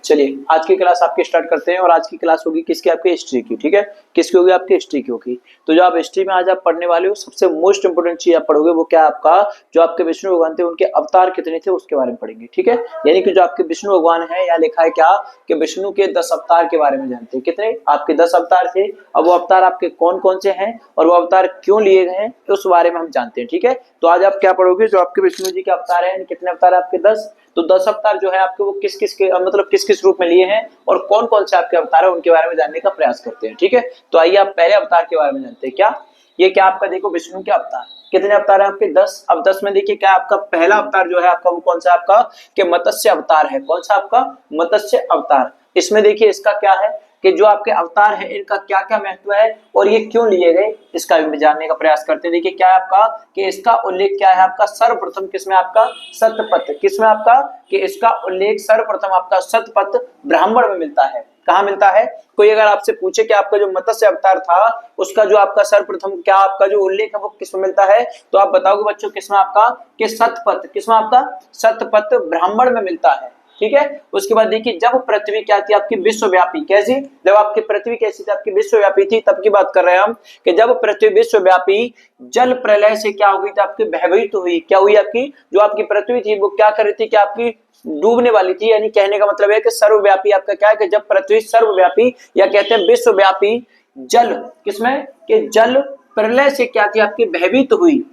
चलिए आज की क्लास आपकी स्टार्ट करते हैं और आज की क्लास होगी किसकी, आपकी हिस्ट्री की। ठीक है, किसकी होगी, आपकी हिस्ट्री की होगी। तो जो आप हिस्ट्री में आज आप पढ़ने वाले हो, सबसे मोस्ट इंपोर्टेंट चीज आप पढ़ोगे वो क्या, आपका जो आपके विष्णु भगवान थे उनके अवतार कितने थे उसके बारे में पढ़ेंगे। ठीक है, यानी कि जो आपके विष्णु भगवान है, यहाँ लिखा है क्या कि विष्णु के 10 अवतार के बारे में जानते हैं। कितने आपके 10 अवतार थे। अब वो अवतार आपके कौन कौन से हैं और वो अवतार क्यों लिए गए हैं उस बारे में हम जानते हैं। ठीक है, तो आज आप क्या पढ़ोगे, जो आपके विष्णु जी के अवतार है, कितने अवतार है आपके 10। तो 10 अवतार जो है आपके वो किस किस के मतलब किस किस रूप में लिए हैं और कौन कौन से आपके अवतार है उनके बारे में जानने का प्रयास करते हैं। ठीक है, तो आइए आप पहले अवतार के बारे में जानते हैं। क्या ये क्या आपका देखो विष्णु के अवतार कितने अवतार है आपके 10। अब 10 में देखिए क्या आपका पहला अवतार जो है आपका वो कौन सा आपका कि मत्स्य अवतार है। कौन सा आपका मत्स्य अवतार। इसमें देखिए इसका क्या है कि जो आपके अवतार है इनका क्या क्या महत्व है और ये क्यों लिए गए इसका भी जानने का प्रयास करते हैं। देखिए क्या है आपका कि इसका उल्लेख क्या है आपका सर्वप्रथम किसमें, आपका सतपथ किसमें, आपका कि इसका उल्लेख सर्वप्रथम आपका सतपथ ब्राह्मण में मिलता है। कहाँ मिलता है। कोई अगर आपसे पूछे कि आपका जो मत्स्य अवतार था उसका जो आपका सर्वप्रथम क्या आपका जो उल्लेख है वो किसमें मिलता है, तो आप बताओगे बच्चों किसमें, आपका कि सतपथ किसमें, आपका सतपथ ब्राह्मण में मिलता है। ठीक है, उसके बाद देखिए जब पृथ्वी क्या थी आपकी विश्वव्यापी, कैसी, जब आपकी पृथ्वी कैसी थी, आपकी विश्वव्यापी थी, तब की बात कर रहे हैं हम कि जब पृथ्वी विश्वव्यापी जल प्रलय से क्या हुई थी, आपकी भयभीत हुई। क्या हुई, आपकी जो आपकी पृथ्वी थी वो क्या कर रही थी कि आपकी डूबने वाली थी। यानी कहने का मतलब है कि सर्वव्यापी आपका क्या है कि जब पृथ्वी सर्वव्यापी या कहते हैं विश्वव्यापी जल किसमें कि जल प्रलय से क्या थी आपकी भयभीत हुई,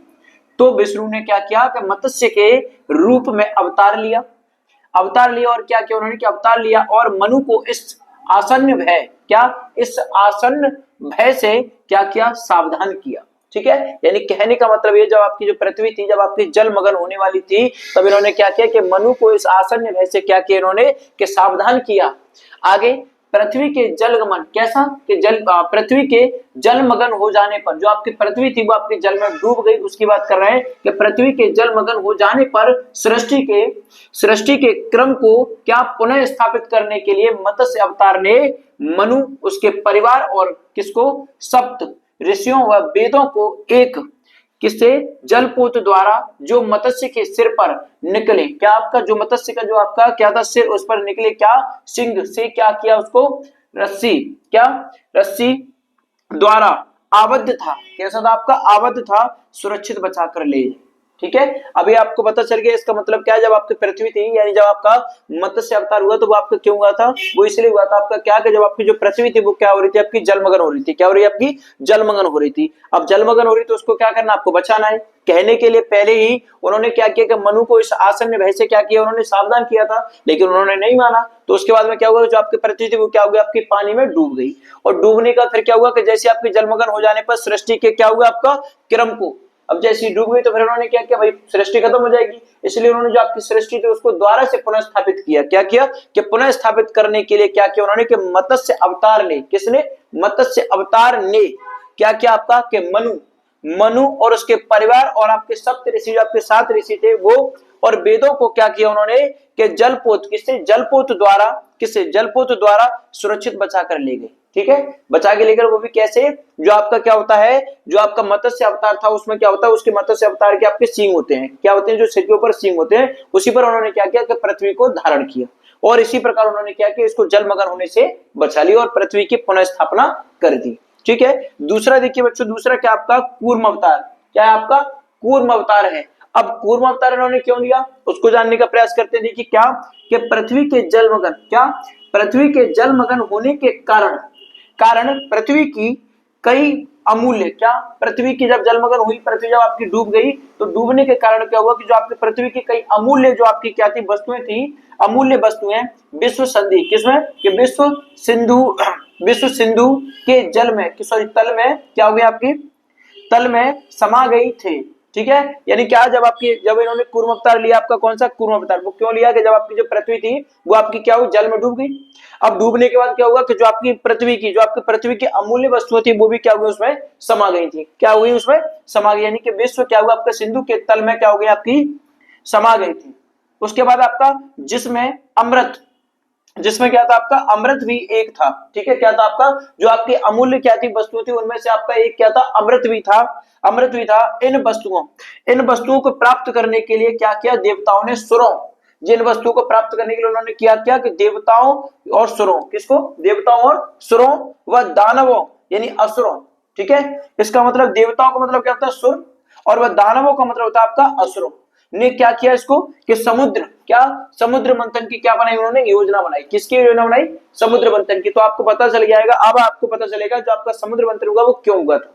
तो विष्णु ने क्या किया कि मत्स्य के रूप में अवतार लिया। अवतार लिया और क्या किया उन्होंने कि अवतार लिया और मनु को इस आसन्न भय क्या इस आसन्न भय से क्या किया, सावधान किया। ठीक है, यानी कहने का मतलब ये जब आपकी जो पृथ्वी थी जब आपकी जलमग्न होने वाली थी तब इन्होंने क्या किया कि मनु को इस आसन्न भय से क्या किया इन्होंने कि सावधान किया। आगे पृथ्वी के जलगमन कैसा कि पृथ्वी के जलमग्न हो जाने पर जो आपकी पृथ्वी थी वो आपके जल में डूब गई, उसकी बात कर रहे हैं कि पृथ्वी के जलमग्न हो जाने पर सृष्टि के क्रम को क्या पुनः स्थापित करने के लिए मत्स्य अवतार ने मनु उसके परिवार और किसको सप्त ऋषियों व वेदों को एक किससे जलपोत द्वारा जो मत्स्य के सिर पर निकले, क्या आपका जो मत्स्य का जो आपका क्या था सिर उस पर निकले क्या सिंह से क्या किया उसको रस्सी क्या रस्सी द्वारा आबद्ध था, कैसा था आपका आबद्ध था, सुरक्षित बचा कर ले। ठीक है, अभी आपको पता चल गया इसका मतलब क्या है। जब आपकी पृथ्वी थी यानी जब आपका मत्स्य अवतार हुआ तो वो आपका क्यों हुआ था, वो इसलिए हुआ था आपका क्या कि जब आपकी जो पृथ्वी थी वो क्या हो रही थी आपकी जलमग्न हो रही थी। क्या हो रही है आपकी जलमग्न हो रही थी। अब जलमग्न हो रही तो उसको क्या करना, आपको बचाना है। कहने के लिए पहले ही उन्होंने क्या किया कि मनु को इस आसन्न भय से क्या किया उन्होंने सावधान किया था, लेकिन उन्होंने नहीं माना। तो उसके बाद में क्या हुआ, जो आपकी पृथ्वी थी वो क्या हुआ आपकी पानी में डूब गई और डूबने का फिर क्या हुआ कि जैसे आपकी जलमग्न हो जाने पर सृष्टि के क्या हुआ आपका क्रम को, अब जैसी डूब गई तो फिर उन्होंने क्या किया भाई सृष्टि खत्म हो जाएगी, इसलिए उन्होंने जो आपकी सृष्टि थी उसको द्वारा से पुनः स्थापित किया। क्या किया कि पुनः स्थापित करने के लिए क्या किया उन्होंने कि मत्स्य अवतार ने, किसने, मत्स्य अवतार ने क्या किया आपका कि मनु और उसके परिवार और आपके सप्त ऋषि जो आपके 7 ऋषि थे वो और वेदों को क्या किया उन्होंने कि जलपोत किससे जलपोत द्वारा सुरक्षित बचा कर ले गए। ठीक है, बचा के लेकर वो भी कैसे, जो आपका क्या होता है जो आपका मत्स्य अवतार था उसमें क्या होता है उसके मत्स्य अवतार के आपके सींग होते हैं, क्या होते हैं जो सिर के ऊपर सींग होते हैं, उसी पर उन्होंने क्या किया कि पृथ्वी को धारण किया और इसी प्रकार उन्होंने क्या किया इसको जलमग्न होने से बचा लिया और पृथ्वी की पुनः स्थापना कर दी। ठीक है, दूसरा देखिए बच्चों, दूसरा क्या आपका कूर्म अवतार, क्या है आपका कूर्म अवतार है। अब कूर्म अवतार इन्होंने क्यों लिया उसको जानने का प्रयास करते हैं। देखिए क्या कि पृथ्वी के जलमग्न होने के कारण पृथ्वी की कई अमूल्य क्या पृथ्वी की जब जलमग्न हुई, पृथ्वी जब आपकी डूब गई तो डूबने के कारण क्या हुआ कि जो आपकी पृथ्वी की कई अमूल्य जो आपकी क्या थी वस्तुएं थी, अमूल्य वस्तुएं विश्व संधि किसमें कि विश्व सिंधु के जल में सॉरी तल में क्या हो गया आपकी तल में समा गई थे। ठीक है, यानी क्या जब इन्होंने कूर्म अवतार लिया, आपका कौन सा कूर्म अवतार, वो क्यों लिया कि जब आपकी जो पृथ्वी थी वो आपकी क्या हुई जल में डूब गई। अब डूबने के बाद क्या हुआ कि जो आपकी पृथ्वी की अमूल्य वस्तुएं थी वो भी क्या हुई उसमें समा गई थी, क्या हुई उसमें समा गई, यानी कि विश्व क्या हुआ आपका सिंधु के तल में क्या हो गई आपकी समा गई थी। उसके बाद आपका जिसमें क्या था आपका अमृत भी एक था। ठीक है, क्या था आपका जो आपकी अमूल्य क्या थी वस्तु थी उनमें से आपका एक क्या था अमृत भी था। इन वस्तुओं को प्राप्त करने के लिए क्या किया देवताओं ने जिन वस्तुओं को प्राप्त करने के लिए उन्होंने किया क्या कि देवताओं और सुरों, किसको, देवताओं और सुरों व दानवों यानी असुरों, ठीक है। इसका मतलब देवताओं का मतलब क्या होता है सुर, और वह दानवों का मतलब होता है आपका असुरों ने क्या किया इसको कि समुद्र, क्या समुद्र मंथन की क्या बनाई उन्होंने योजना बनाई। किसकी योजना बनाई, समुद्र मंथन की। तो आपको पता चल जाएगा, अब आपको पता चलेगा जो आपका समुद्र मंथन हुआ वो क्यों हुआ था।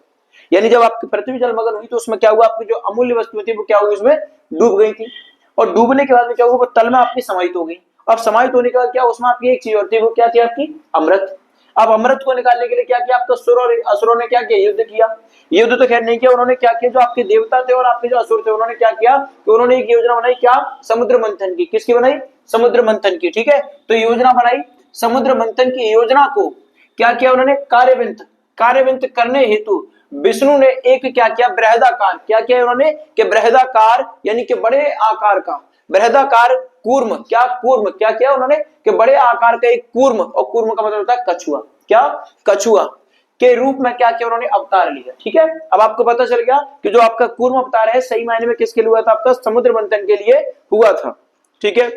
यानी जब आपकी पृथ्वी जलमग्न हुई तो उसमें क्या हुआ, आपकी जो अमूल्य वस्तु थी वो क्या हुई, उसमें डूब गई थी, और डूबने के बाद में क्या हुआ, वो तल में आपकी समाहित हो गई। अब समाहित होने के बाद क्या, उसमें आपकी एक चीज और थी, वो क्या थी आपकी अमृत। अब अमृत को निकालने के लिए क्या किया, आपका सुर और असुरों ने क्या किया, युद्ध किया। युद्ध तो खैर नहीं किया, उन्होंने क्या किया, जो आपके देवता थे और आपके जो असुर थे उन्होंने क्या किया कि उन्होंने एक योजना बनाई, क्या, समुद्र मंथन की। किसकी बनाई, समुद्र मंथन की, ठीक है। तो योजना बनाई समुद्र मंथन की। योजना को क्या किया उन्होंने, कार्यवंत करने हेतु विष्णु ने एक क्या किया, बृहदाकार, क्या किया उन्होंने कि बृहदाकार यानी कि बड़े आकार का, बृहदाकार कूर्म, क्या कूर्म, क्या किया उन्होंने कि बड़े आकार का एक कूर्म, और कूर्म का मतलब होता है कछुआ, क्या, कछुआ के रूप में क्या किया उन्होंने, अवतार लिया, ठीक है। अब आपको पता चल गया कि जो आपका कूर्म अवतार है सही मायने में किसके लिए हुआ था, आपका समुद्र मंथन के लिए हुआ था, ठीक है,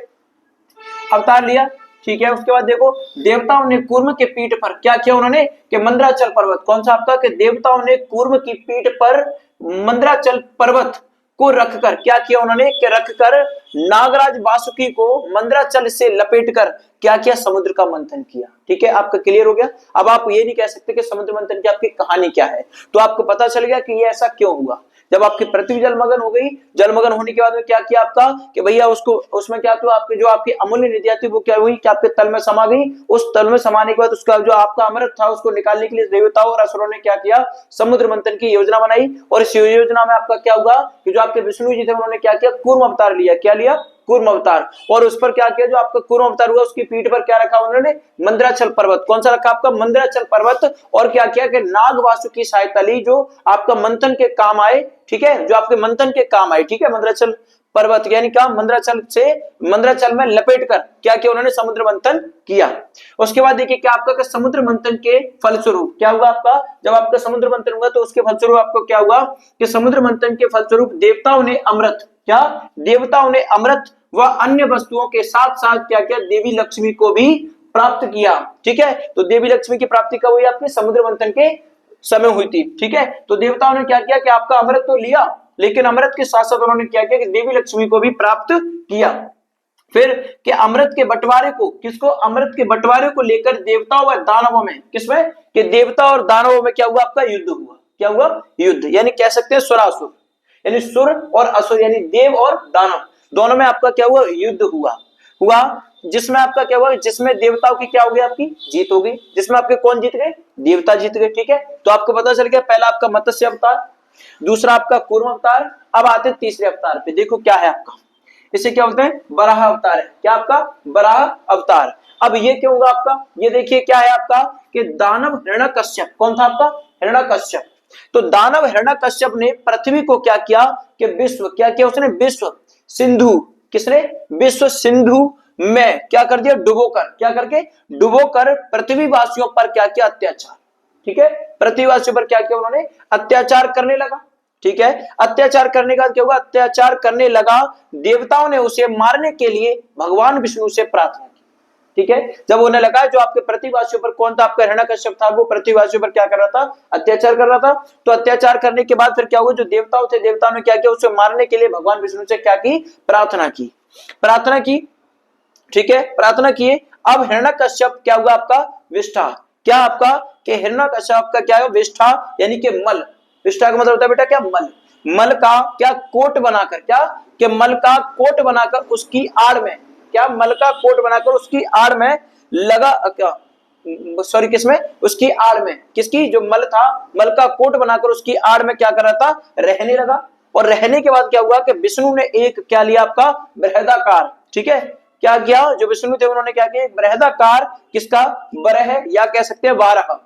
अवतार लिया, ठीक है। उसके बाद देखो देवताओं ने कूर्म के पीठ पर क्या किया उन्होंने कि मंदराचल पर्वत, कौन सा आपका, कि देवताओं ने कूर्म की पीठ पर मंदराचल पर्वत को रखकर क्या किया उन्होंने कि रखकर नागराज वासुकी को मंदराचल से लपेटकर क्या किया, समुद्र का मंथन किया, ठीक है। आपका क्लियर हो गया। अब आप ये नहीं कह सकते कि समुद्र मंथन की आपकी कहानी क्या है, तो आपको पता चल गया कि ये ऐसा क्यों हुआ। जब आपकी पृथ्वी जलमग्न हो गई, जलमग्न होने के बाद में क्या किया आपका कि भैया उसको, उसमें क्या, तो आपकी जो आपकी अमूल्य निधियां थी वो क्या हुई कि आपके तल में समा गई। उस तल में समाने के बाद उसका जो आपका अमृत था उसको निकालने के लिए देवताओं और असुरों ने क्या किया, समुद्र मंथन की योजना बनाई। और इस योजना में आपका क्या हुआ कि जो आपके विष्णु जी थे उन्होंने क्या किया, कूर्म अवतार लिया, क्या लिया, कूर्म अवतार। और उस पर क्या किया, जो आपका कूर्म अवतार हुआ उसकी पीठ पर क्या रखा उन्होंने, मंदराचल पर्वत, कौन सा रखा आपका, मंदराचल पर्वत। और क्या किया कि नाग वासुकी सहायता ली जो आपका मंथन के काम आए, ठीक है, जो आपके मंथन के काम आए, ठीक है। मंदराचल पर्वत यानी क्या, मंदराचल से, मंदराचल में लपेट कर क्या किया उन्होंने, समुद्र मंथन किया। उसके बाद देखिए क्या आपका समुद्र मंथन के फलस्वरूप क्या हुआ आपका, जब आपका समुद्र मंथन हुआ तो उसके फलस्वरूप आपको क्या हुआ कि समुद्र मंथन के फलस्वरूप देवताओं ने अमृत, क्या, देवताओं ने अमृत व अन्य वस्तुओं के साथ साथ क्या किया, देवी लक्ष्मी को भी प्राप्त किया, ठीक है। तो देवी लक्ष्मी की प्राप्ति कब हुई, आपके समुद्र मंथन के समय हुई थी, ठीक है। तो देवताओं ने क्या किया कि आपका अमृत तो लिया, लेकिन अमृत के साथ साथ उन्होंने क्या किया कि देवी लक्ष्मी को भी प्राप्त किया। फिर कि अमृत के बंटवारे को, किसको, अमृत के बंटवारे को लेकर देवताओं व दानवों में, किसमें, कि देवता और दानवों में क्या हुआ, आपका युद्ध हुआ, क्या हुआ, युद्ध, यानी कह सकते हैं सुरासुर, यानी सुर और असुर यानी देव और दानव दोनों में आपका क्या हुआ, युद्ध हुआ जिसमें आपका क्या हुआ, जिसमें देवताओं की क्या हो गई, आपकी जीत हो गई, जिसमें आपके कौन जीत गए, देवता जीत गए, ठीक है। तो आपको पता चल गया, पहला आपका मत्स्य अवतार, दूसरा आपका कूर्म अवतार। अब आते हैं तीसरे अवतार पे, देखो क्या है आपका, इसे क्या बोलते हैं, वराह अवतार है, क्या आपका, वराह अवतार। अब ये क्यों होगा आपका, ये देखिए क्या है आपका कि दानव हिरण्यकश्यप, कौन था आपका, हिरण्यकश्यप। तो दानव हिरण्यकश्यप ने पृथ्वी को क्या किया कि विश्व, क्या किया उसने, विश्व सिंधु, किसने, विश्व सिंधु में क्या कर दिया, डुबोकर, क्या करके, डुबोकर पृथ्वीवासियों पर क्या किया, अत्याचार, ठीक है। पृथ्वीवासियों पर क्या किया उन्होंने, अत्याचार करने लगा, ठीक है। अत्याचार करने का क्या होगा, अत्याचार करने लगा। देवताओं ने उसे मारने के लिए भगवान विष्णु से प्रार्थना की, ठीक है। जब उन्हें लगा जो आपके पृथ्वीवासियों पर, कौन था आपका, हिरण्यकश्यप था, वो पृथ्वीवासियों पर क्या कर रहा था, अत्याचार कर रहा था। तो अत्याचार करने के बाद फिर क्या हुआ, जो देवताओं थे, देवताओं ने क्या किया, उसे मारने के लिए भगवान विष्णु से क्या की, प्रार्थना की, प्रार्थना की, ठीक है, प्रार्थना किए। अब हिरण्यकश्यप क्या हुआ आपका, विष्ठा, क्या आपका कि हिरण्यकश्यप का क्या है, विष्ठा यानी कि मल, विष्ठा का मतलब होता है बेटा क्या, मल, मल का क्या कोट बनाकर, क्या कि मल का कोट बनाकर उसकी आड़ में, क्या, मल का कोट बनाकर उसकी आड़ में लगा, क्या, सॉरी किसमें, उसकी आड़ में, किसकी, जो मल था, मल का कोट बनाकर उसकी आड़ में क्या कर रहा था, रहने लगा। और रहने के बाद क्या हुआ कि विष्णु ने एक क्या लिया आपका, बृहदाकार, ठीक है, क्या किया, जो विष्णु थे उन्होंने क्या किया, बृहदाकार, किसका, बरह या कह सकते हैं वारह,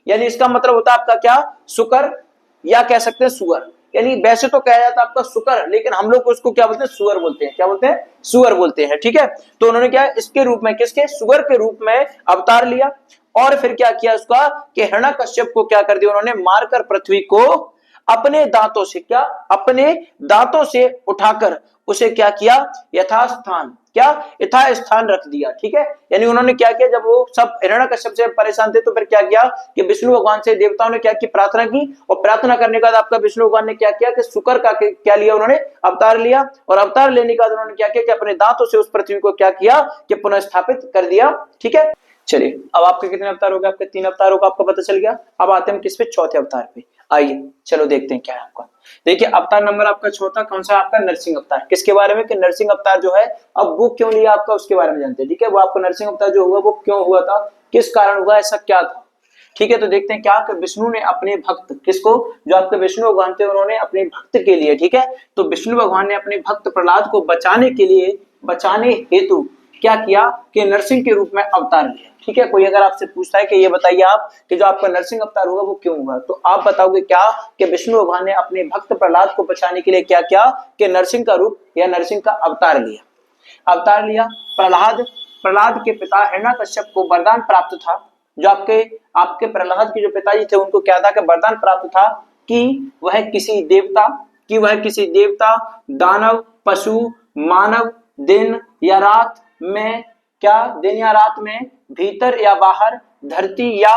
यानी इसका मतलब होता है आपका क्या, सुकर या कह सकते हैं सुअर, यानी वैसे तो कहा जाता है आपका सुकर, लेकिन हम लोग उसको क्या बोलते हैं, सुअर बोलते हैं, क्या बोलते हैं, सुअर बोलते हैं, ठीक है। तो उन्होंने क्या इसके रूप में, किसके, सुअर के रूप में अवतार लिया। और फिर क्या किया उसका कि हिरण्यकश्यप को क्या कर दिया उन्होंने, मारकर पृथ्वी को अपने दांतों से, क्या, अपने दांतों से उठाकर उसे क्या किया, यथास्थान, क्या यथास्थान रख दिया। ठीक है, यानी उन्होंने क्या किया, जब वो सब हिरण्यकश्यप से परेशान थे तो फिर क्या किया कि विष्णु भगवान से देवताओं ने क्या की, प्रार्थना की, और प्रार्थना करने के बाद आपका विष्णु भगवान ने क्या किया कि शुक्र का क्या लिया, उन्होंने अवतार लिया, और अवतार लेने के बाद उन्होंने क्या किया कि अपने दांतों से उस पृथ्वी को क्या किया कि पुनः स्थापित कर दिया। ठीक है, चलिए अब आपके कितने अवतार हो गए, आपके 3 अवतारों का आपको पता चल गया। अब आते हैं हम किस पे, चौथे अवतार पे। आइए चलो देखते हैं क्या है आपका। देखिए अवतार नंबर आपका चौथा कौन सा, आपका नरसिंह अवतार। किसके बारे में, कि नरसिंह अवतार जो है अब वो क्यों लिया आपका, उसके बारे में जानते हैं। ठीक है, वो आपका नरसिंह अवतार जो हुआ वो क्यों हुआ था, किस कारण हुआ, ऐसा क्या था। ठीक है, तो देखते हैं क्या कि विष्णु ने अपने भक्त, किसको, जो आपके विष्णु भगवान थे, उन्होंने अपने भक्त के लिए, ठीक है, तो विष्णु भगवान ने अपने भक्त प्रहलाद को बचाने के लिए, बचाने हेतु क्या किया कि नरसिंह के रूप में अवतार लिया। ठीक है, कोई अगर आपसे पूछता है कि ये बताइए आप कि जो आपका नरसिंह अवतार होगा वो क्यों हुआ, तो आप बताओगे क्या कि विष्णु भगवान ने अपने भक्त प्रहलाद को बचाने के लिए क्या किया कि नरसिंह का रूप या नरसिंह का अवतार लिया। अवतार लिया प्रहलाद, प्रहलाद के पिता हिरण्यकश्यप को वरदान प्राप्त था, जो आपके आपके प्रहलाद के जो पिताजी थे उनको क्या था कि वरदान प्राप्त था कि वह किसी देवता, दानव, पशु, मानव दिन या रात में, क्या दिन या रात में, भीतर या बाहर, धरती या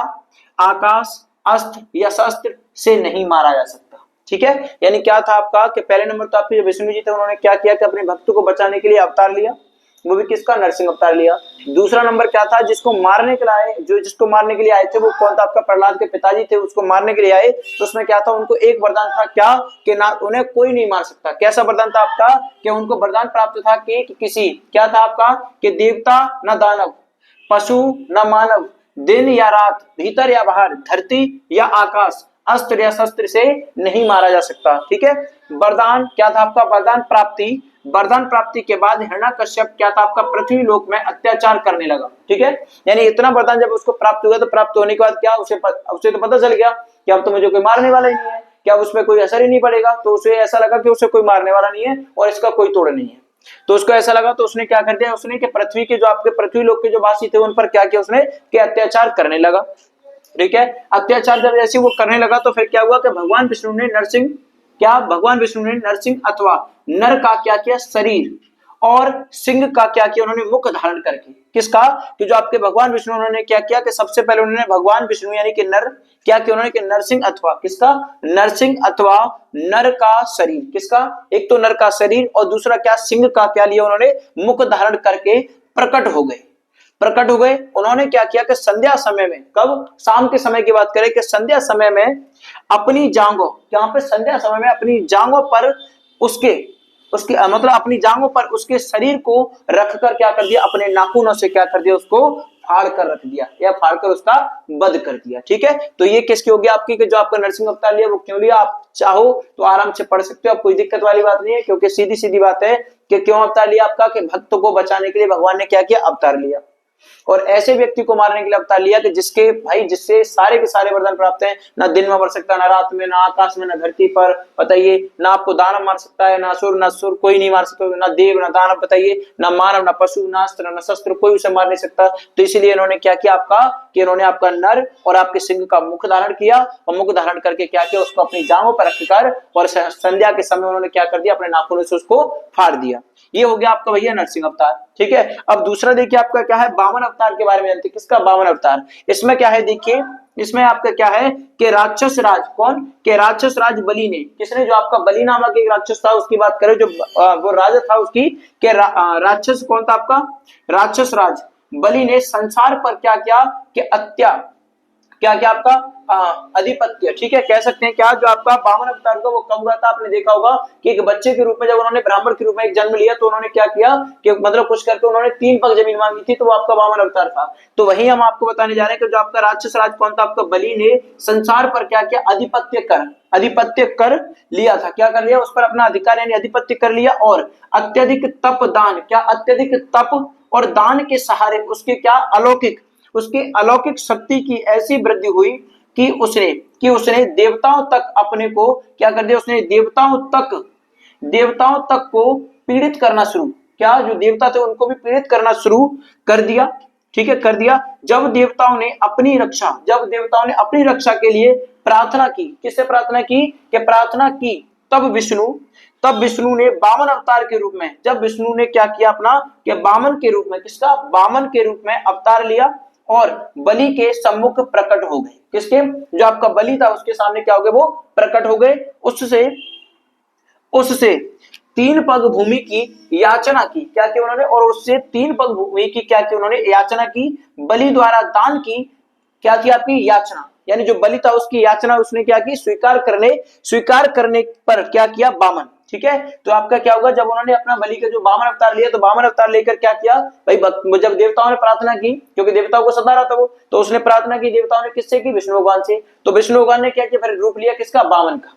आकाश, अस्त्र या शस्त्र से नहीं मारा जा सकता। ठीक है, यानी क्या था आपका कि पहले नंबर तो आपके जो विष्णु जी थे उन्होंने क्या किया कि अपने भक्तों को बचाने के लिए अवतार लिया, वो भी किसका, नरसिंह अवतार लिया। दूसरा नंबर क्या था, जिसको मारने के लिए जिसको मारने के लिए आए थे वो कौन था, आपका प्रहलाद के पिताजी थे, उसको मारने के लिए आए, तो उसमें क्या था, उनको एक वरदान था क्या कि ना उन्हें कोई नहीं मार सकता। कैसा वरदान था आपका कि उनको वरदान प्राप्त था कि किसी, क्या था आपका कि देवता न दानव, पशु न मानव, दिन या रात, भीतर या बाहर, धरती या आकाश, अस्त्र या शस्त्र से नहीं मारा जा सकता। ठीक है, वरदान क्या था आपका, वरदान प्राप्ति, वरदान प्राप्ति के बाद हिरण्यकश्यप क्या था आपका, पृथ्वी लोक में अत्याचार करने लगा। ठीक है, यानी इतना वरदान जब उसको प्राप्त हुआ तो प्राप्त होने के बाद क्या उसे तो पता चल गया कि अब तो मुझे कोई मारने वाला ही नहीं है, क्या उसमें कोई असर ही नहीं पड़ेगा, तो उसे ऐसा लगा कि उसे कोई मारने वाला नहीं है और इसका कोई तोड़ नहीं है। तो उसको ऐसा लगा तो उसने क्या कर दिया, उसने कि पृथ्वी के जो आपके पृथ्वी लोक के जो वासी थे उन पर क्या किया उसने कि अत्याचार करने लगा। ठीक है, अत्याचार जब जैसे वो करने लगा तो फिर क्या हुआ कि भगवान विष्णु ने नरसिंह अथवा नर का क्या किया, शरीर, और सिंह का क्या किया, उन्होंने मुख धारण करके, किसका, कि जो आपके भगवान विष्णु उन्होंने क्या किया कि सबसे पहले उन्होंने भगवान विष्णु यानी कि नर क्या किया, उन्होंने कि नरसिंह अथवा, किसका, नरसिंह अथवा नर का शरीर, किसका, एक तो नर का शरीर और दूसरा क्या, सिंह का क्या लिया, उन्होंने मुख धारण करके प्रकट हो गए। उन्होंने क्या किया कि संध्या समय में, कब, शाम के समय की बात करें कि संध्या समय में अपनी जांघों, यहाँ पे संध्या समय में अपनी जांघों पर उसके मतलब अपनी जांघों पर उसके शरीर को रखकर क्या कर दिया, अपने नाखूनों से क्या कर दिया, उसको फाड़ कर रख दिया या फाड़ कर उसका वध कर दिया। ठीक है, तो ये किसकी होगी आपकी कि जो आपका नरसिंह अवतार लिया वो क्यों लिया, आप चाहो तो आराम से पढ़ सकते हो, आप कोई दिक्कत वाली बात नहीं है, क्योंकि सीधी सीधी बात है कि क्यों अवतार लिया आपका, कि भक्त को बचाने के लिए भगवान ने क्या किया, अवतार लिया, और ऐसे व्यक्ति को मारने के लिए अवतार लिया कि जिसके भाई जिससे सारे के सारे वरदान प्राप्त हैं, ना दिन में मर सकता, ना रात में, ना आकाश में, ना धरती पर, बताइए, ना आपको दानव मार सकता है, ना सुर कोई नहीं मार सकता, ना देव ना दानव, बताइए, ना मानव ना पशु ना अस्त्र ना शस्त्र, कोई उसे मार नहीं सकता। तो इसलिए इन्होंने क्या किया आपका कि इन्होंने आपका नर और आपके सिंह का मुख धारण किया, और मुख धारण करके क्या किया, उसको अपनी जांघों पर रखकर और संध्या के समय उन्होंने क्या कर दिया, अपने नाखूनों से उसको फाड़ दिया। ये हो गया आपका भैया नरसिंह अवतार। ठीक है, अब दूसरा देखिए आपका क्या है, वामन अवतार के बारे में जानते हैं, किसका, वामन अवतार। इसमें क्या है, देखिए इसमें आपका क्या है कि राक्षस राज, कौन, के राक्षस राज बलि ने, किसने, जो आपका बलि नामक एक राक्षस था उसकी बात करें, जो वो राजा था उसकी के राक्षस कौन था आपका, राक्षस राज बलि ने संसार पर क्या किया कि क्या क्या आपका अधिपत्य, ठीक है, कह सकते हैं क्या, जो आपका वामन अवतार का वो कब हुआ था, आपने देखा होगा कि एक बच्चे के रूप में जब उन्होंने ब्राह्मण के रूप में एक जन्म लिया तो उन्होंने क्या किया कि मतलब कुछ करके उन्होंने 3 पग जमीन मांगी थी, तो वो आपका वामन अवतार था। तो वही हम आपको बताने जा रहे हैं कि जो आपका राक्षस राज कौन था, आपका बलि ने संसार पर क्या किया, आधिपत्य कर लिया था, क्या कर लिया, उस पर अपना अधिकार यानी आधिपत्य कर लिया, और अत्यधिक तप दान, क्या अत्यधिक तप और दान के सहारे उसके क्या अलौकिक शक्ति की ऐसी वृद्धि हुई कि उसने देवताओं तक अपने को क्या कर दिया, उसने देवताओं तक को पीड़ित करना शुरू, क्या जो देवता थे उनको भी पीड़ित करना शुरू कर दिया। ठीक है, कर दिया। जब देवताओं ने अपनी रक्षा के लिए प्रार्थना की, किससे प्रार्थना की, तब तब विष्णु ने वामन अवतार के रूप में, जब विष्णु ने क्या किया अपना कि वामन के रूप में, किसका, वामन के रूप में अवतार लिया और बलि के सम्मुख प्रकट हो गए। किसके, जो आपका बलि था उसके सामने क्या हो गए, वो प्रकट हो गए। उससे 3 पग भूमि की याचना की, क्या की उन्होंने, और उससे 3 पग भूमि की क्या की उन्होंने, याचना की। बलि द्वारा दान की क्या की आपकी याचना, यानी जो बलि था उसकी याचना उसने क्या की, स्वीकार करने पर क्या किया, वामन। ठीक है, तो आपका क्या होगा, जब उन्होंने अपना बलि का जो वामन अवतार लिया, तो वामन अवतार लेकर क्या किया भाई, जब देवताओं ने प्रार्थना की, क्योंकि देवताओं को सता रहा था वो, तो उसने प्रार्थना की, देवताओं ने किससे की, विष्णु भगवान से। तो विष्णु भगवान ने क्या किया, फिर रूप लिया किसका, वामन का।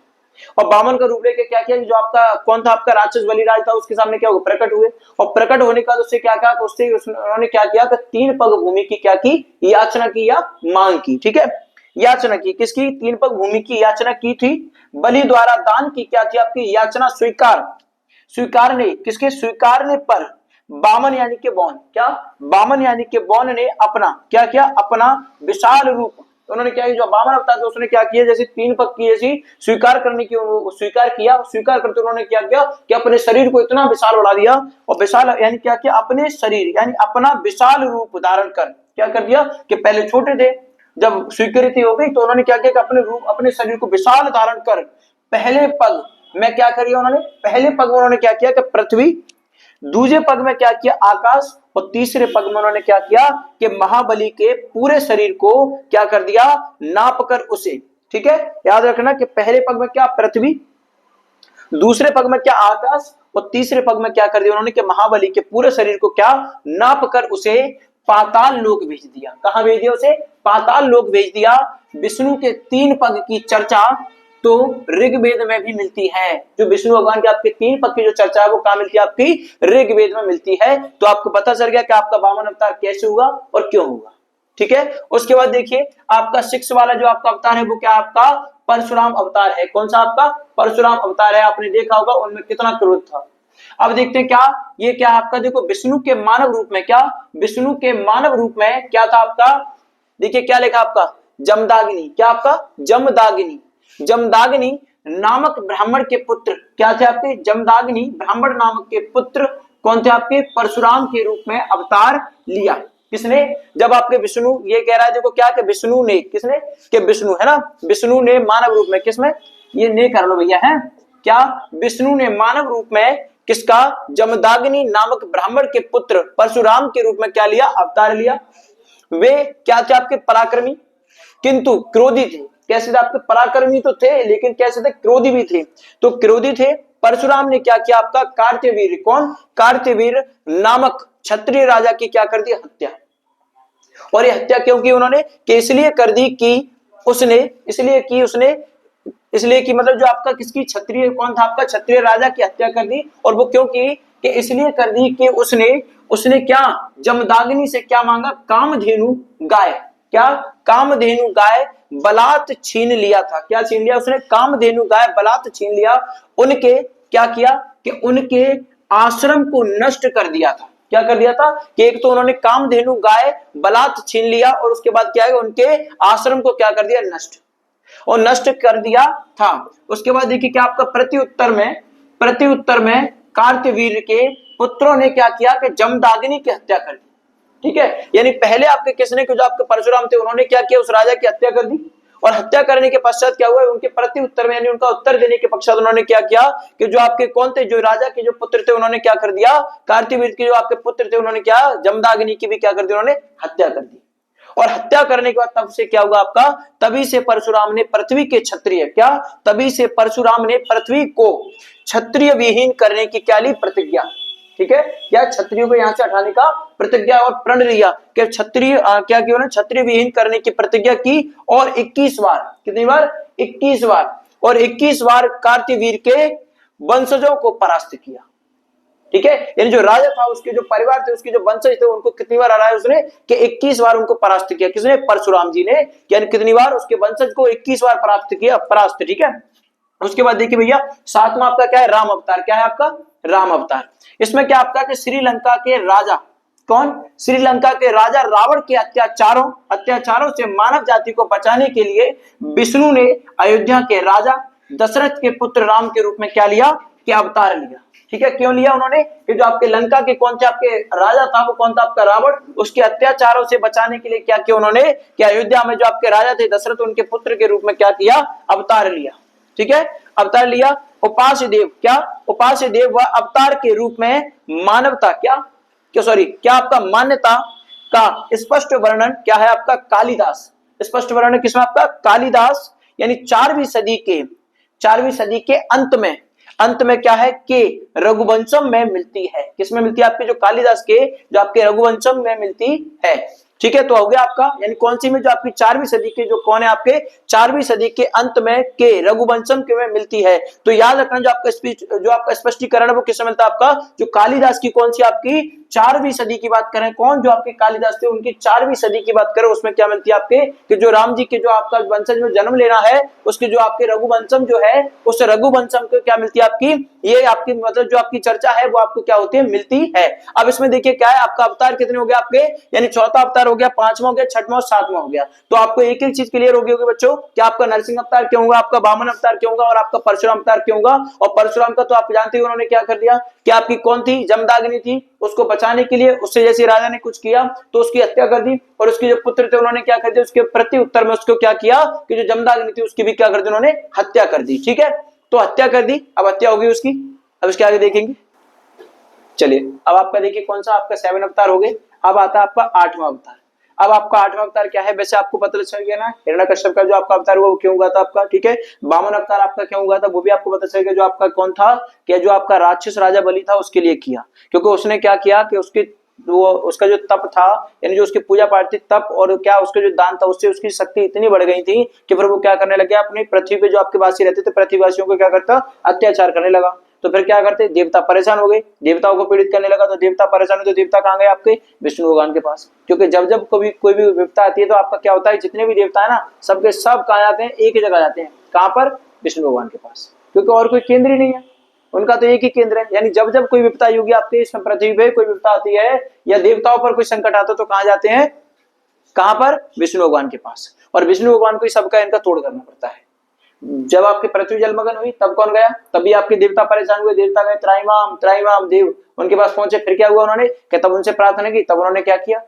और वामन का रूप लेके क्या किया, जो आपका कौन था, आपका राक्षस बलिराज था, उसके सामने क्या हुआ, प्रकट हुए। और प्रकट होने का उससे क्या कहा, उससे उन्होंने क्या किया, 3 पग भूमि की क्या की, याचना की या मांग की। ठीक है, याचना की, किसकी, 3 पग भूमि की याचना की थी। बलि द्वारा दान की क्या थी आपकी याचना, स्वीकारने, किसके, स्वीकारने पर वामन यानी के बौन, क्या, वामन यानी के बौन ने अपना क्या किया, अपना विशाल रूप, उन्होंने क्या किया, जो वामन अवतार था उसने क्या किया, जैसे 3 पग की जैसी स्वीकार करने की, स्वीकार किया, स्वीकार करते उन्होंने क्या किया कि अपने शरीर को इतना विशाल बढ़ा दिया, और विशाल यानी क्या किया, अपने शरीर यानी अपना विशाल रूप धारण कर क्या कर दिया, कि पहले छोटे थे, जब स्वीकृति हो गई तो उन्होंने क्या किया कि अपने रूप, अपने शरीर को विशाल धारण कर पहले पग में क्या करिए, उन्होंने पहले पग में उन्होंने क्या किया कि पृथ्वी, दूसरे पग में क्या किया, आकाश, और तीसरे पग में उन्होंने क्या किया कि महाबली के पूरे शरीर को क्या कर दिया, नाप कर उसे। ठीक है, याद रखना कि पहले पग में क्या, पृथ्वी, दूसरे पग में क्या, आकाश, और तीसरे पग में क्या कर दिया उन्होंने कि महाबली के पूरे शरीर को क्या, नाप कर उसे पाताल लोक भेज दिया। कहां भेज दिया उसे, पाताल लोक भेज दिया। विष्णु के 3 पग की चर्चा तो ऋग्वेद में भी मिलती है, जो विष्णु भगवान के आपके 3 पग की जो चर्चा है वो कहां मिलती है, आपकी ऋग्वेद में मिलती है। तो आपको पता चल गया कि आपका वामन अवतार कैसे हुआ और क्यों हुआ। ठीक है, उसके बाद देखिए आपका 6 वाला जो आपका अवतार है वो क्या, आपका परशुराम अवतार है। कौन सा आपका, परशुराम अवतार है। आपने देखा होगा उनमें कितना क्रोध था। अब देखते हैं क्या, ये क्या आपका, देखो विष्णु के मानव रूप में, क्या, विष्णु के मानव रूप में क्या था आपका, देखिए क्या लिखा आपका, जमदाग्नि, क्या आपका, जमदाग्नि, जमदाग्नि नामक ब्राह्मण के पुत्र क्या थे आपके, जमदाग्नि ब्राह्मण नामक के पुत्र कौन थे आपके, परशुराम के रूप में अवतार लिया। किसने, जब आपके विष्णु ये कह रहा है, देखो क्या कि विष्णु ने, किसने, कि विष्णु है ना, विष्णु ने मानव रूप में, किसमें, ये ने कर लो भैया, है क्या, विष्णु ने मानव रूप में किसका, जमदाग्नि नामक ब्राह्मण के पुत्र परशुराम के रूप में क्या लिया, अवतार लिया। वे क्या थे आपके, पराक्रमी किंतु क्रोधी थे। कैसे थे आपके, पराक्रमी तो थे लेकिन कैसे थे, क्रोधी भी थे। तो क्रोधी थे। परशुराम ने क्या किया आपका, कार्त्यवीर, कौन, कार्त्यवीर नामक क्षत्रिय राजा की क्या कर दी, हत्या। और ये हत्या क्यों की उन्होंने, कि इसलिए कर दी कि उसने, इसलिए कि मतलब जो आपका किसकी, क्षत्रिय कौन था आपका, क्षत्रिय राजा की हत्या कर दी। और वो क्यों की, कि इसलिए कर दी कि उसने क्या, जमदाग्नि से क्या मांगा, कामधेनु गाय, क्या, कामधेनु गाय बलात् छीन लिया था। क्या छीन लिया उसने, कामधेनु गाय बलात् छीन लिया। उनके क्या किया कि उनके आश्रम को नष्ट कर दिया था। क्या कर दिया था कि एक तो उन्होंने कामधेनु गाय बलात् छीन लिया, और उसके बाद क्या है, उनके आश्रम को क्या कर दिया, नष्ट कर दिया था। उसके बाद देखिए क्या आपका प्रत्युत्तर में कार्त्यवीर के पुत्रों ने क्या किया कि जमदाग्नि की हत्या कर दी। ठीक है, यानी पहले आपके किसने, जो आपके परशुराम थे उन्होंने क्या किया, उस राजा की हत्या कर दी। और हत्या करने के पश्चात क्या हुआ, उनके प्रत्युत्तर में यानी उनका उत्तर देने के पश्चात उन्होंने क्या किया कि जो आपके कौन थे, जो राजा के जो पुत्र थे उन्होंने क्या कर दिया, कार्त्यवीर के जो आपके पुत्र थे उन्होंने क्या, जमदाग्नि की भी क्या कर दी, उन्होंने हत्या कर दी। और हत्या करने के बाद तब से क्या हुआ आपका, तभी से परशुराम ने पृथ्वी के क्षत्रिय, क्या, तभी से परशुराम ने पृथ्वी को क्षत्रिय विहीन करने की क्या ली, प्रतिज्ञा। ठीक है, क्या, क्षत्रियों को यहां से हटाने का प्रतिज्ञा और प्रण लिया कि क्षत्रिय क्या किया, क्षत्रिय विहीन करने की प्रतिज्ञा की। और 21 बार, कितनी बार, 21 बार, और 21 बार कार्त्यवीर के वंशजों को परास्त किया। ठीक है, यानी जो राजा था उसके जो परिवार थे, उसके जो वंशज थे, उनको कितनी बार हराया उसने, कि 21 बार उनको परास्त किया। किसने, परशुराम जी ने, यानी कितनी बार, उसके वंशज को 21 बार परास्त। ठीक है, उसके बाद देखिए भैया 7वां आपका क्या है, राम अवतार। क्या है आपका, राम अवतार। इसमें क्या आपका कि श्रीलंका के राजा, कौन, श्रीलंका के राजा रावण के अत्याचारों से मानव जाति को बचाने के लिए विष्णु ने अयोध्या के राजा दशरथ के पुत्र राम के रूप में क्या लिया, के अवतार लिया। ठीक है, क्यों लिया उन्होंने? कि जो आपके लंका के कौन थे आपके राजा था, वो कौन था आपका रावण, उसके अत्याचारों से बचाने के लिए क्या किया उन्होंने कि अयोध्या में जो आपके राजा थे दशरथ, उनके पुत्र के रूप में क्या किया? अवतार लिया। ठीक है, अवतार लिया। उपास्य देव, क्या उपास्य देव व अवतार के रूप में मानवता क्या सॉरी क्या आपका मान्यता का स्पष्ट वर्णन क्या है आपका? कालिदास। स्पष्ट वर्णन किसमें आपका? कालिदास, यानी 4वीं सदी के अंत में क्या है कि रघुवंशम में मिलती है। किसमें मिलती है? आपके जो कालिदास के जो आपके रघुवंशम में मिलती है। ठीक है, तो हो गया आपका, यानी कौन सी में? जो आपकी 4वीं सदी के जो कौन है आपके 4वीं सदी के अंत में के रघुवंशम के में मिलती है। तो याद रखना जो आपका स्पीच जो आपका स्पष्टीकरण है वो किसमें मिलता है? आपका जो कालिदास की कौन सी आपकी 4वीं सदी की बात करें, कौन जो आपके कालिदास थे उनकी 4वीं सदी की बात करें, उसमें क्या मिलती है आपके कि जो राम जी के जो आपका वंशज में जन्म लेना है, उसके जो आपके रघुवंशम जो है, उस रघुवंशम को क्या मिलती है आपकी? ये आपकी मतलब जो आपकी चर्चा है वो आपको क्या होती है? मिलती है। अब इसमें देखिए क्या है आपका अवतार कितने हो गए आपके, यानी चौथा अवतार हो गया, पांचवा हो गया, छठवां और सातवां हो गया। तो आपको एक एक चीज क्लियर हो गई होगी बच्चों कि आपका नरसिंह अवतार क्यों होगा, आपका वामन अवतार क्यों होगा और आपका परशुराम अवतार क्यों होगा। और परशुराम का तो आप जानते हो उन्होंने क्या कर दिया कि आपकी कौन थी? जमदाग्नि थी, उसको बचाने के लिए उससे जैसे राजा ने कुछ किया तो उसकी हत्या कर दी, और उसके जो पुत्र थे उन्होंने क्या कर दिया? उसके प्रति उत्तर में उसको क्या किया कि जो जमदाग्नि थी उसकी भी क्या कर दी? उन्होंने हत्या कर दी। ठीक है, तो हत्या कर दी, अब हत्या होगी उसकी। अब इसके आगे देखेंगे। चलिए अब आपका देखिए कौन सा आपका 7 अवतार हो गए। अब आता है आपका 8वां अवतार। अब आपका 8वां अवतार क्या है? वैसे आपको पता चल गया ना, हिरण्यकश्यप का जो आपका अवतार हुआ वो क्यों हुआ था आपका। ठीक है, वामन अवतार आपका क्यों हुआ था वो भी आपको पता चल गया। जो आपका कौन था कि जो आपका राक्षस राजा बलि था उसके लिए किया, क्योंकि उसने क्या किया कि उसकी वो उसका जो तप था, यानी जो उसकी पूजा पाठ थी, तप और क्या उसका जो दान था, उससे उसकी शक्ति इतनी बढ़ गई थी कि फिर वो क्या करने लगे? अपनी पृथ्वी पे जो आपके वासी रहते थे, पृथ्वीवासियों को क्या करता? अत्याचार करने लगा। तो फिर क्या करते? देवता परेशान हो गए, देवताओं को पीड़ित करने लगा। तो देवता परेशान हुए तो देवता कहां गए आपके? विष्णु भगवान के पास। क्योंकि जब जब कोई भी विपदा आती है तो आपका क्या होता है? जितने भी देवता है ना, सबके सब कहां जाते हैं? एक ही जगह जाते हैं। कहां पर? विष्णु भगवान के पास, क्योंकि और कोई केंद्र ही नहीं है, उनका तो एक ही केंद्र है। यानी जब जब कोई विपदा युगी आपके इसमें पृथ्वी पे कोई विपदा आती है या देवताओं पर कोई संकट आता है तो कहां जाते हैं? कहां पर? विष्णु भगवान के पास। और विष्णु भगवान को ही सबका इनका तोड़ करना पड़ता है। जब आपकी पृथ्वी जलमग्न हुई तब कौन गया? तभी आपके देवता परेशान हुए, देवता गए त्राइमाम त्राइमाम देव उनके पास पहुंचे। फिर क्या हुआ? उन्होंने कि तब उनसे प्रार्थना की, तब उन्होंने क्या किया?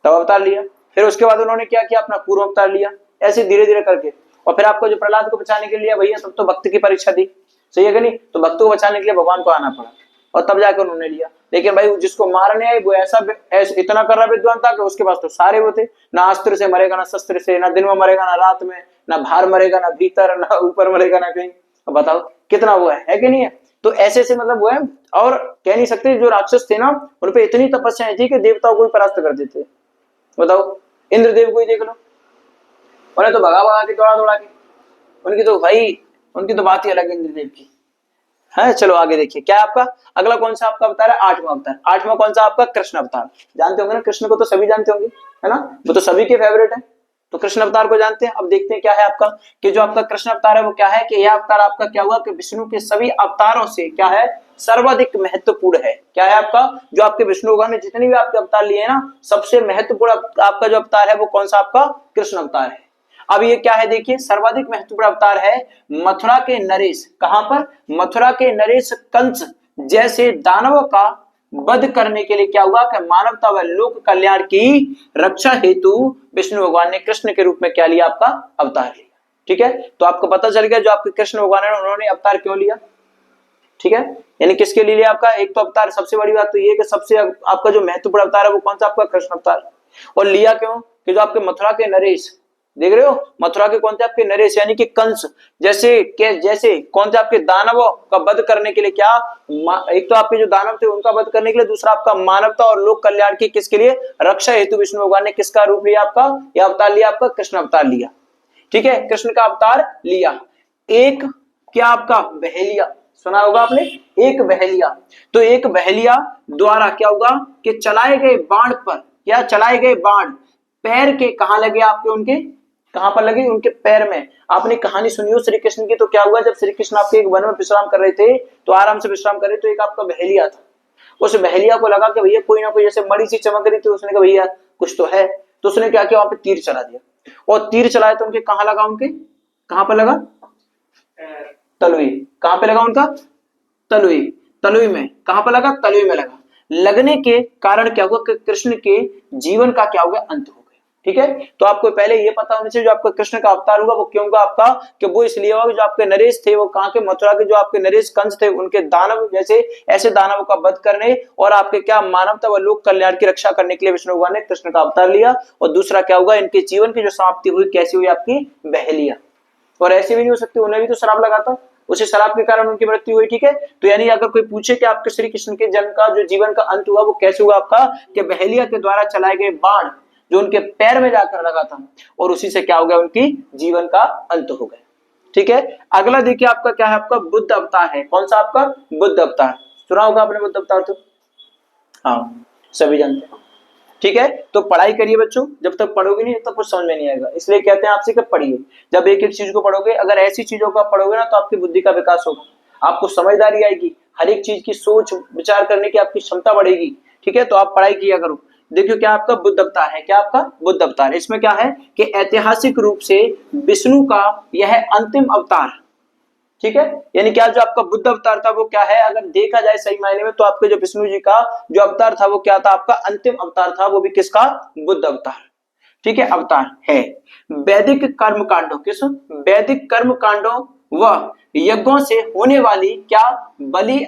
तब अवतार लिया। फिर उसके बाद उन्होंने क्या किया? अपना पूर्व अवतार लिया। ऐसे धीरे धीरे करके, और फिर आपको जो प्रहलाद को बचाने के लिए भैया तब तो भक्त की परीक्षा दी, सही है कि नहीं? तो भक्तों को बचाने के लिए भगवान को आना पड़ा और तब जाकर उन्होंने लिया। लेकिन भाई जिसको मारने आए वो ऐसा इतना कर रहा विद्वान था कि उसके पास तो सारे वो थे, ना अस्त्र से मरेगा, ना शस्त्र से, ना दिन में मरेगा, ना रात में, ना बाहर मरेगा, ना भीतर, ना ऊपर मरेगा, ना कहीं। अब बताओ कितना वो है कि नहीं है? तो ऐसे ऐसे मतलब वो है, और कह नहीं सकते जो राक्षस थे ना उन पे इतनी तपस्या थी कि देवताओं को भी परास्त कर देते। बताओ इंद्रदेव को ही देख लो, उन्हें तो भगा भगा के दौड़ा दौड़ा के, उनकी तो भाई उनकी तो बात ही अलग है इंद्रदेव की है। चलो आगे देखिए क्या आपका अगला कौन सा आपका अवतार है? 8वां अवतार। 8वां कौन सा आपका? कृष्ण अवतार। जानते होंगे ना, कृष्ण को तो सभी जानते होंगे, है ना, वो तो सभी के फेवरेट है। तो कृष्ण अवतार को जानते हैं। अब देखते हैं क्या है आपका कि जो आपका कृष्ण अवतार है वो क्या है कि यह अवतार आपका क्या हुआ कि विष्णु के सभी अवतारों से क्या है? सर्वाधिक महत्वपूर्ण है। क्या है आपका? जो आपके विष्णु भगवान ने जितने भी आपके अवतार लिए हैं ना, सबसे महत्वपूर्ण आपका जो अवतार है वो कौन सा आपका? कृष्ण अवतार है। अब ये क्या है? देखिए सर्वाधिक महत्वपूर्ण अवतार है मथुरा के नरेश। कहां पर? मथुरा के नरेश कंस जैसे दानवों का वध करने के लिए क्या हुआ कि मानवता व लोक कल्याण की रक्षा हेतु विष्णु भगवान ने कृष्ण के रूप में क्या लिया? आपका अवतार लिया। ठीक है, तो आपको पता चल गया जो आपके कृष्ण भगवान है उन्होंने अवतार क्यों लिया। ठीक है, यानी किसके लिए लिया आपका? एक तो अवतार, सबसे बड़ी बात तो ये कि सबसे आपका जो महत्वपूर्ण अवतार है वो कौन सा? आपका कृष्ण अवतार। और लिया क्यों कि जो आपके मथुरा के नरेश, देख रहे हो, मथुरा के कौन थे आपके? नरेश, यानी कि कंस जैसे कौन थे आपके? दानवों का वध करने के लिए क्या? एक तो आपके जो दानव थे उनका वध करने के लिए, दूसरा आपका मानवता और लोक कल्याण की किसके लिए? रक्षा हेतु विष्णु भगवान ने किसका रूप लिया? आपका यह अवतार लिया, आपका कृष्ण अवतार लिया। ठीक है, कृष्ण का अवतार लिया। एक क्या आपका? बहेलिया, सुना होगा आपने, एक बहेलिया। तो एक बहेलिया द्वारा क्या होगा कि चलाए गए बाण पर, क्या चलाए गए बाण पैर के कहां लगे आपके? उनके कहां पर लगे? उनके पैर में। आपने कहानी सुनी हो श्री कृष्ण की, तो क्या हुआ जब श्री कृष्ण आपके एक वन में विश्राम कर रहे थे, तो आराम से विश्राम कर रहे, तो एक आपका बहेलिया था। उस बहेलिया को लगा कि भैया कोई ना कोई जैसे मणि सी चमक रही थी, उसने कहा भैया कुछ तो है, तो उसने क्या किया? वहां पे तीर चला दिया, और तीर चलाए तो उनके कहां लगा? उनके कहां पर लगा? तलवी। कहां पे लगा उनका? तलुई, तलुई में, कहां पर लगा? तलुई में लगा। लगने के कारण क्या हुआ कि कृष्ण के जीवन का क्या हो गया? अंत हो गया। ठीक है, तो आपको पहले ये पता होना चाहिए जो आपका कृष्ण का अवतार हुआ वो क्यों हुआ आपका, कि वो इसलिए हुआ जो आपके नरेश थे वो कहां के? मथुरा के जो आपके नरेश कंस थे उनके दानव जैसे ऐसे दानवों का वध करने और आपके क्या मानवता व लोक कल्याण की रक्षा करने के लिए विष्णु भगवान ने कृष्ण का अवतार लिया। और दूसरा क्या हुआ? इनके जीवन की जो समाप्ति हुई कैसी हुई? आपकी बहेलिया। और ऐसे भी नहीं हो सकती, उन्हें भी तो श्राप लगा था, उसी शराब के कारण उनकी मृत्यु हुई। ठीक है, तो यानी अगर कोई पूछे कि आपके श्री कृष्ण के जन्म का जो जीवन का अंत हुआ वो कैसे हुआ आपका, कि बहेलिया के द्वारा चलाए गए बाण जो उनके पैर में जाकर लगा था और उसी से क्या हो गया? उनकी जीवन का अंत हो गया। ठीक है, अगला देखिए आपका क्या है? आपका बुद्ध अवतार है। कौन सा आपका? बुद्ध अवतार। सुना होगा आपने बुद्ध अवतार तो, हाँ सभी जानते हैं। ठीक है, तो पढ़ाई करिए बच्चों, जब तक पढ़ोगे नहीं तब कुछ समझ में नहीं आएगा, इसलिए कहते हैं आपसे कि पढ़िए। जब एक एक चीज को पढ़ोगे, अगर ऐसी चीजों को पढ़ोगे ना तो आपकी बुद्धि का विकास होगा, आपको समझदारी आएगी, हर एक चीज की सोच विचार करने की आपकी क्षमता बढ़ेगी। ठीक है, तो आप पढ़ाई किया करो। देखियो क्या आपका बुद्ध अवतार है, क्या आपका बुद्ध अवतार है। इसमें क्या है कि ऐतिहासिक रूप से विष्णु का यह अंतिम अवतार। ठीक है, यानी क्या जो आपका बुद्ध अवतार था वो क्या है? अगर देखा जाए सही मायने में तो आपके जो विष्णु जी का जो अवतार था वो क्या था? आपका अंतिम अवतार था, वो भी किसका? बुद्ध अवतार। ठीक है, अवतार है। वैदिक कर्म कांडों, किस? वैदिक कर्म कांडों व यज्ञों से होने वाली क्या? बलि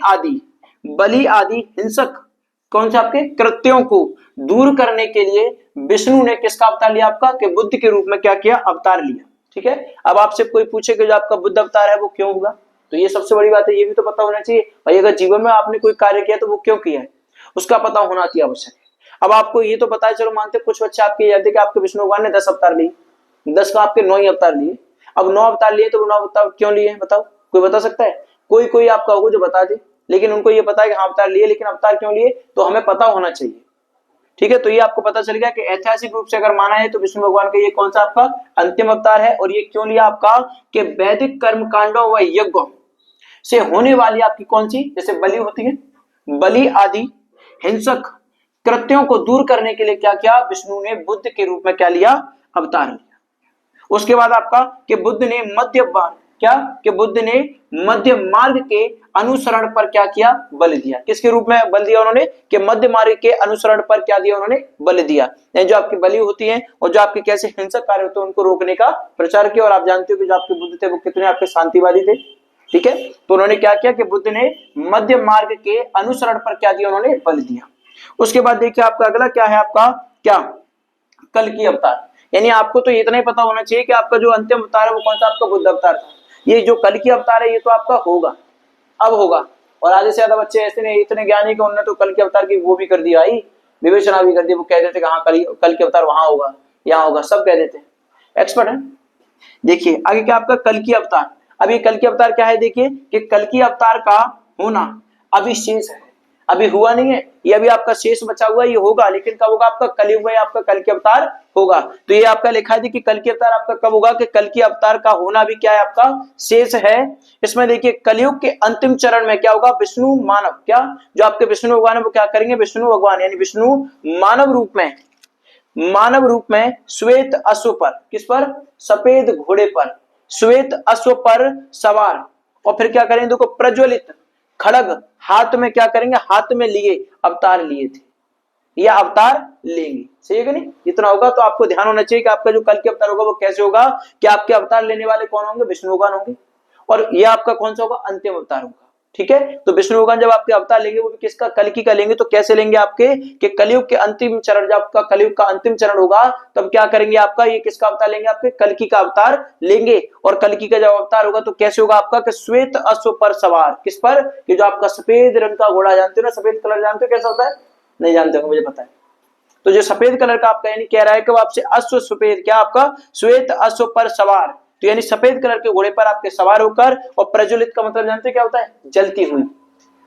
आदि हिंसक कौन से आपके कृत्यों को दूर करने के लिए विष्णु ने किसका अवतार लिया? आपका कि बुद्ध के रूप में क्या किया? अवतार लिया। ठीक है, अब आपसे कोई पूछे कि जो आपका बुद्ध अवतार है वो क्यों हुआ, तो ये सबसे बड़ी बात है, ये भी तो पता होना चाहिए भाई। अगर जीवन में आपने कोई कार्य किया तो वो क्यों किया है उसका पता होना अति आवश्यक है। अब आपको ये तो पता है, चलो मानते कुछ बच्चे आपके याद है कि आपके विष्णु भगवान ने 10 अवतार लिए, 10 का आपके 9 ही अवतार लिए। अब 9 अवतार लिए तो वो 9 अवतार क्यों लिए बताओ, कोई बता सकता है? कोई कोई आपका होगा जो बता दे, लेकिन उनको ये पता है कि हाँ अवतार लिए, लेकिन अवतार क्यों लिए तो हमें पता होना चाहिए। ठीक है, तो ये आपको पता चल गया कि ऐतिहासिक रूप से अगर माना है तो विष्णु भगवान का ये कौन सा आपका अंतिम अवतार है। और ये क्यों लिया आपका कि वैदिक कर्म कांडों व यज्ञों से होने वाली आपकी कौन सी, जैसे बलि होती है, बलि आदि हिंसक कृत्यों को दूर करने के लिए क्या किया? विष्णु ने बुद्ध के रूप में क्या लिया? अवतार लिया। उसके बाद आपका कि बुद्ध ने मध्य क्या कि बुद्ध ने मध्य मार्ग के अनुसरण पर क्या किया? बल दिया। किसके रूप में बल दिया उन्होंने? कि मध्य मार्ग के अनुसरण पर क्या दिया उन्होंने? बल दिया। जो आपकी बलि होती है और जो आपके कैसे हिंसक कार्य होते हैं उनको रोकने का प्रचार किया। और आप जानते हो कि जो आपके बुद्ध थे वो कितने आपके शांतिवादी थे। ठीक है, तो उन्होंने क्या किया कि बुद्ध ने मध्य मार्ग के अनुसरण पर क्या दिया? उन्होंने बल दिया। उसके बाद देखिए आपका अगला क्या है? आपका क्या? कल की अवतार। यानी आपको तो इतना ही पता होना चाहिए कि आपका जो अंतिम अवतार है वो कौन सा? आपका बुद्ध अवतार था। ये जो कल की अवतार है ये तो आपका होगा, अब होगा। और आधे से ज्यादा बच्चे ऐसे नहीं, इतने ज्ञानी कि उन्होंने तो कल के अवतार की वो भी कर दिया, आई विवेचना भी कर दी। वो कह देते कि हाँ कल के अवतार वहां होगा, यहाँ होगा, सब कह देते हैं, एक्सपर्ट है। देखिए आगे क्या आपका कल की अवतार। अब ये कल की अवतार क्या है? देखिए कि कल की अवतार का होना अभी शेष है, अभी हुआ नहीं है, ये अभी आपका शेष बचा हुआ है, ये होगा, लेकिन कब होगा? आपका कलयुग में आपका कल की अवतार होगा। तो ये आपका लिखा है कि कल की अवतार आपका कब होगा? कि कल की अवतार का होना भी क्या है? आपका शेष है। इसमें देखिए कलयुग के अंतिम चरण में क्या होगा? विष्णु मानव क्या जो आपके विष्णु भगवान है वो क्या करेंगे? विष्णु भगवान यानी विष्णु मानव रूप में श्वेत अश्व पर, किस पर? सफेद घोड़े पर, श्वेत अश्व पर सवार, और फिर क्या करेंगे? देखो प्रज्वलित खड़ग हाथ में क्या करेंगे? हाथ में लिए अवतार लिए थे, या अवतार लेंगे। सही है कि नहीं? इतना होगा तो आपको ध्यान होना चाहिए कि आपका जो कल के अवतार होगा वो कैसे होगा? कि आपके अवतार लेने वाले कौन होंगे? विष्णु भगवान होंगे। और यह आपका कौन सा होगा? अंतिम अवतार होगा। ठीक है, तो विष्णु भगवान जब आपके अवतार लेंगे वो भी किसका? कल की का लेंगे। तो कैसे लेंगे? आपके कि कलयुग के अंतिम चरण, जब आपका कलयुग का अंतिम चरण होगा तब क्या करेंगे? आपका ये किसका अवतार लेंगे? आपके कल की का अवतार लेंगे। और कल की का जब अवतार होगा तो कैसे होगा? आपका कि श्वेत अश्व पर सवार, किस पर? कि जो आपका सफेद रंग का घोड़ा, जानते हो ना सफेद कलर, जानते हो कैसा होता है? नहीं जानते हो, मुझे पता है। तो जो सफेद कलर का आपका यानी कह रहा है कि वो आपसे अश्व सफेद क्या आपका श्वेत अश्व पर सवार, तो यानी सफेद कलर के घोड़े पर आपके सवार होकर, और प्रज्वलित का मतलब जानते हैं क्या होता है? जलती हुई,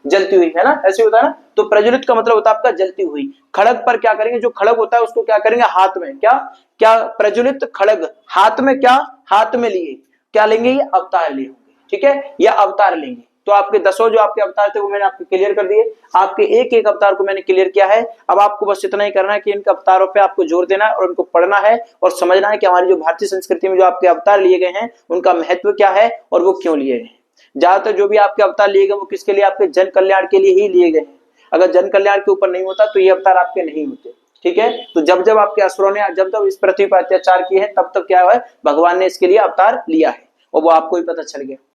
जलती हुई है ना, ऐसे होता है ना। तो प्रज्वलित का मतलब होता है आपका जलती हुई। खड़ग पर क्या करेंगे? जो खड़ग होता है उसको क्या करेंगे? हाथ में क्या क्या प्रज्वलित खड़ग हाथ में क्या? हाथ में लिए क्या लेंगे? ये अवतार लिए होंगे। ठीक है, यह अवतार लेंगे। तो आपके 10 जो आपके अवतार थे वो मैंने आपको क्लियर कर दिए, आपके एक एक अवतार को मैंने क्लियर किया है। अब आपको बस इतना ही करना है कि इन अवतारों पे आपको जोर देना है और उनको पढ़ना है और समझना है कि हमारी जो भारतीय संस्कृति में जो आपके अवतार लिए गए हैं उनका महत्व क्या है और वो क्यों लिए गए हैं। ज्यादातर जो भी आपके अवतार लिए गए वो किसके लिए, आपके जन कल्याण के लिए ही लिए गए हैं। अगर जन कल्याण के ऊपर नहीं होता तो ये अवतार आपके नहीं होते। ठीक है, तो जब जब आपके असुरों ने जब जब इस पृथ्वी पर अत्याचार किए हैं तब तब क्या है, भगवान ने इसके लिए अवतार लिया है और वो आपको भी पता चल गया।